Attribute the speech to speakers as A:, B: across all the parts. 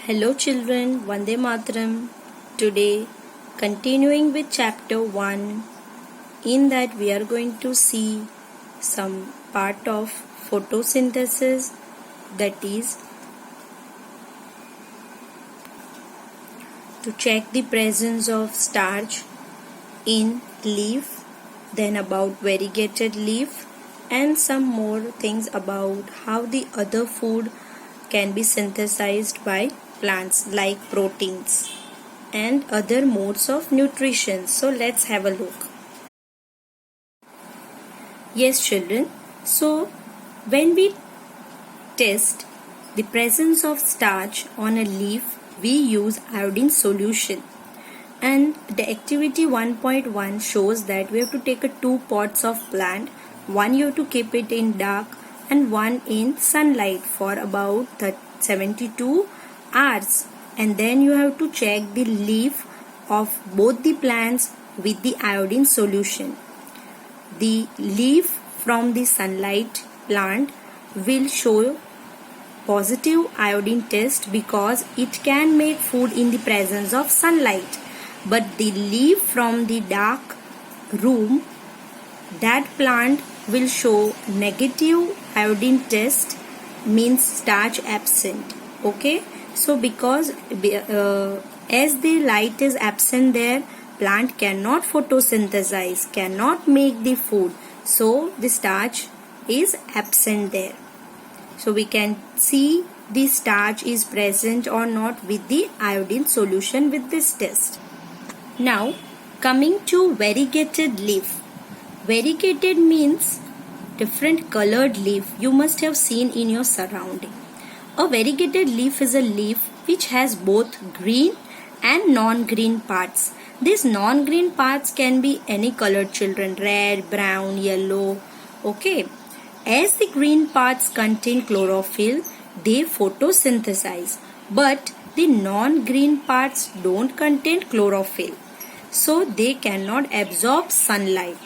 A: Hello children, Vande Mataram. Today, continuing with chapter 1, in that we are going to see some part of photosynthesis, that is to check the presence of starch in leaf, then about variegated leaf, and some more things about how the other food can be synthesized by plants like proteins and other modes of nutrition. So let's have a look. Yes children, so when we test the presence of starch on a leaf, we use iodine solution, and the activity 1.1 shows that we have to take 2 pots of plant. One you have to keep it in dark and one in sunlight for about 72 hours, and then you have to check the leaf of both the plants with the iodine solution. The leaf from the sunlight plant will show positive iodine test because it can make food in the presence of sunlight, but the leaf from the dark room, that plant will show negative iodine test, means starch absent. Okay, so because as the light is absent there, plant cannot photosynthesize, cannot make the food, so the starch is absent there. So we can see the starch is present or not with the iodine solution with this test. Now coming to variegated leaf. Variegated means different colored leaf you must have seen in your surrounding. A variegated leaf is a leaf which has both green and non-green parts. These non-green parts can be any colored children, red, brown, yellow. Okay. As the green parts contain chlorophyll, they photosynthesize. But the non-green parts don't contain chlorophyll, so they cannot absorb sunlight.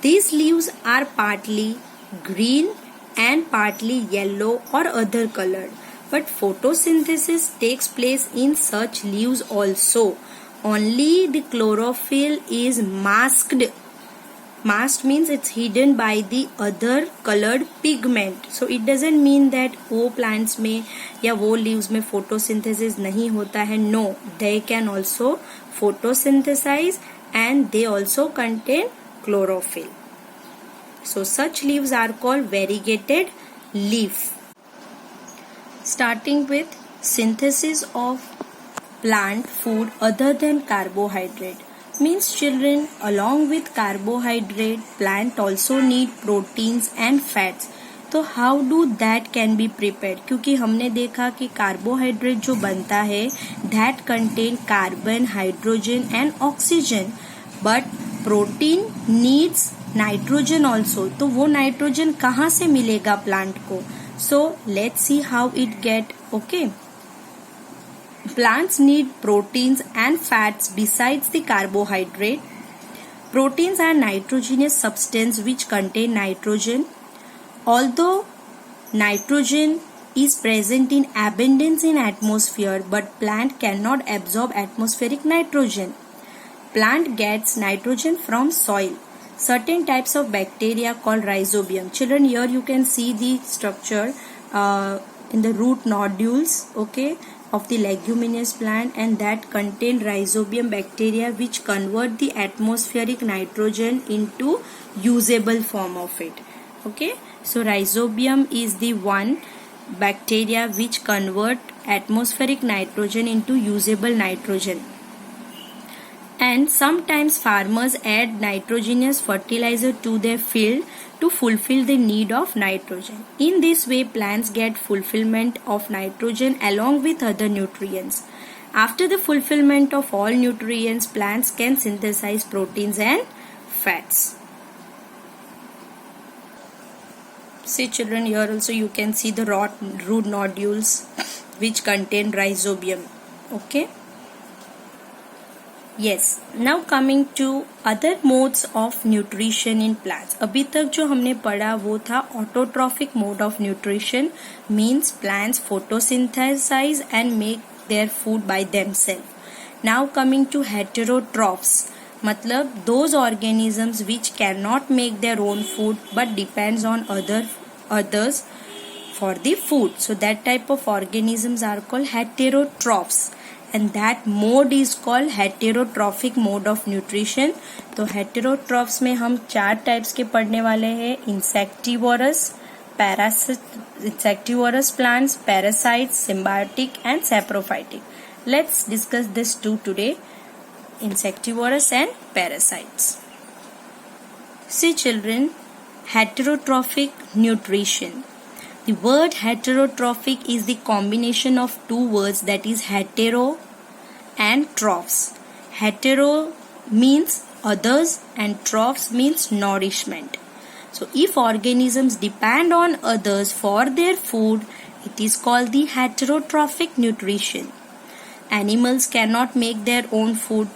A: These leaves are partly green and partly yellow or other colored. But photosynthesis takes place in such leaves also. Only the chlorophyll is masked. Masked means it's hidden by the other colored pigment. So it doesn't mean that वो plants में या वो leaves में photosynthesis नहीं होता है. No, they can also photosynthesize and they also contain chlorophyll. So such leaves are called variegated leaf. Starting with synthesis of plant food other than carbohydrate. Means children, along with carbohydrate, plant also need proteins and fats. तो how do that can be prepared? क्योंकि हमने देखा कि carbohydrate जो बनता है that contain carbon, hydrogen and oxygen, but protein needs nitrogen also. तो वो नाइट्रोजन कहाँ से मिलेगा प्लांट को? So let's see how it get. Okay. Plants need proteins and fats besides the carbohydrate. Proteins are nitrogenous substance which contain nitrogen. Although nitrogen is present in abundance in atmosphere, but plant cannot absorb atmospheric nitrogen. Plant gets nitrogen from soil. Certain types of bacteria called rhizobium. Children, here you can see the structure in the root nodules, okay, of the leguminous plant, and that contain rhizobium bacteria which convert the atmospheric nitrogen into usable form of it. Okay, so rhizobium is the one bacteria which convert atmospheric nitrogen into usable nitrogen. And sometimes farmers add nitrogenous fertilizer to their field to fulfill the need of nitrogen. In this way, plants get fulfillment of nitrogen along with other nutrients. After the fulfillment of all nutrients, plants can synthesize proteins and fats. See children, here also you can see the root nodules which contain rhizobium. Okay. Yes, now coming to other modes of nutrition in plants. अभी तक जो हमने पढ़ा वो था autotrophic mode of nutrition, means plants photosynthesize and make their food by themselves. Now coming to heterotrophs, मतलब those organisms which cannot make their own food but depends on others for the food. So that type of organisms are called heterotrophs, and that mode is called heterotrophic mode of nutrition. तो heterotrophs में हम 4 types के पढ़ने वाले हैं: insectivorous plants, parasites, symbiotic and saprophytic. Let's discuss this two today: insectivorous and parasites. See children, heterotrophic nutrition. The word heterotrophic is the combination of two words, that is hetero and trophs. Hetero means others and trophs means nourishment. So if organisms depend on others for their food, it is called the heterotrophic nutrition. Animals cannot make their own food.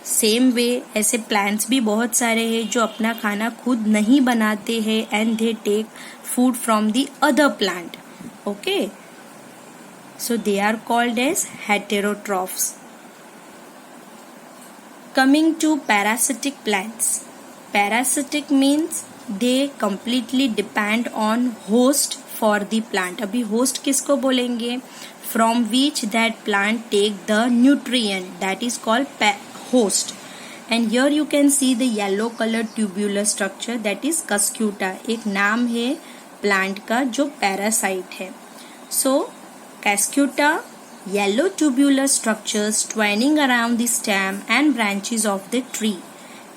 A: Same way ऐसे plants भी बहुत सारे हैं जो अपना खाना खुद नहीं बनाते हैं, and they take food from the other plant. Okay, so they are called as heterotrophs. Coming to parasitic plants. Parasitic means they completely depend on host for the plant. अभी होस्ट किसको बोलेंगे? From which that plant take the nutrient, that is called host. And here you can see the yellow color tubular structure, that is cuscuta. एक नाम है plant का जो parasite है. So cuscuta, yellow tubular structures twining around the stem and branches of the tree.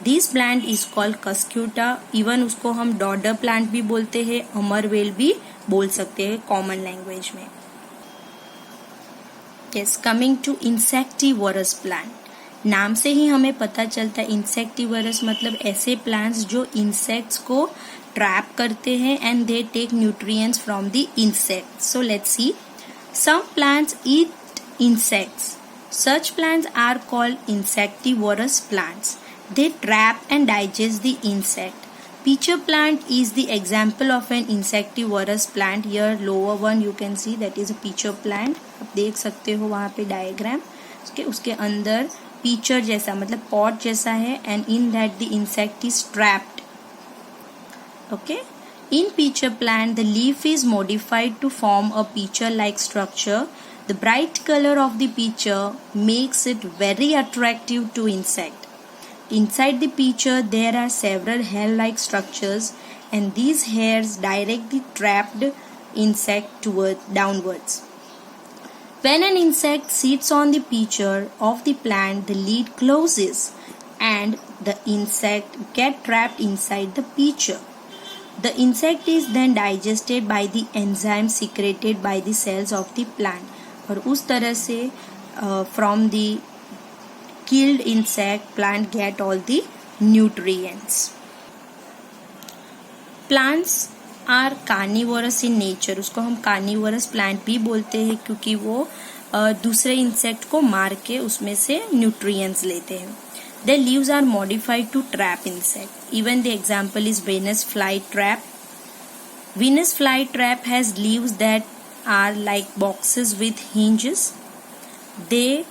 A: This plant is called cuscuta. Even उसको हम dodder plant भी बोलते हैं, अमरवेल भी बोल सकते हैं कॉमन लैंग्वेज में. Yes, coming to insectivorous plant. नाम से ही हमें पता चलता है इंसेक्टिवरस मतलब ऐसे प्लांट्स जो इंसेक्ट्स को ट्रैप करते हैं, and they take nutrients from the insects. So let's see, some plants eat insects. Such plants are called insectivorous plants. They trap and digest the insect. Peach plant is the example of an insectivorous plant. Here lower one you can see, that is a peach plant. आप देख सकते हो वहाँ पे diagram. उसके अंदर pitcher जैसा मतलब पॉट जैसा है, and in that the insect is trapped. Okay, in pitcher plant the leaf is modified to form a pitcher like structure. The bright colour of the pitcher makes it very attractive to insect. Inside the peacher there are several hair-like structures, and these hairs direct the trapped insect downwards. When an insect sits on the peacher of the plant, the lid closes and the insect gets trapped inside the peacher. The insect is then digested by the enzyme secreted by the cells of the plant. और उस तरह से from the killed insect plant get all the nutrients. Plants are carnivorous in nature. उसको हम carnivorous plant भी बोलते हैं क्योंकि वो दूसरे इंसेक्ट को मार के उसमें से nutrients लेते हैं. Their leaves are modified to trap insect. Even the example is Venus flytrap. Venus flytrap has leaves that are like boxes with hinges. They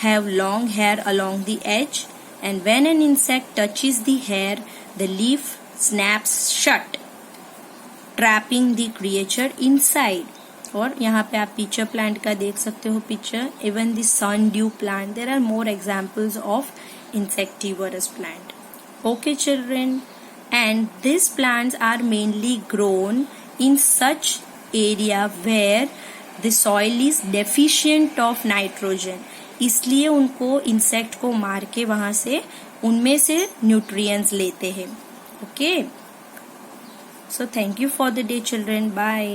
A: have long hair along the edge, and when an insect touches the hair, the leaf snaps shut, trapping the creature inside. और यहाँ पे आप pitcher plant का देख सकते हो picture. Even the sundew plant. There are more examples of insectivorous plant. Okay children, and these plants are mainly grown in such area where the soil is deficient of nitrogen. इसलिए उनको insect को मार के वहां से उनमें से nutrients लेते हैं. Okay, so thank you for the day children. Bye.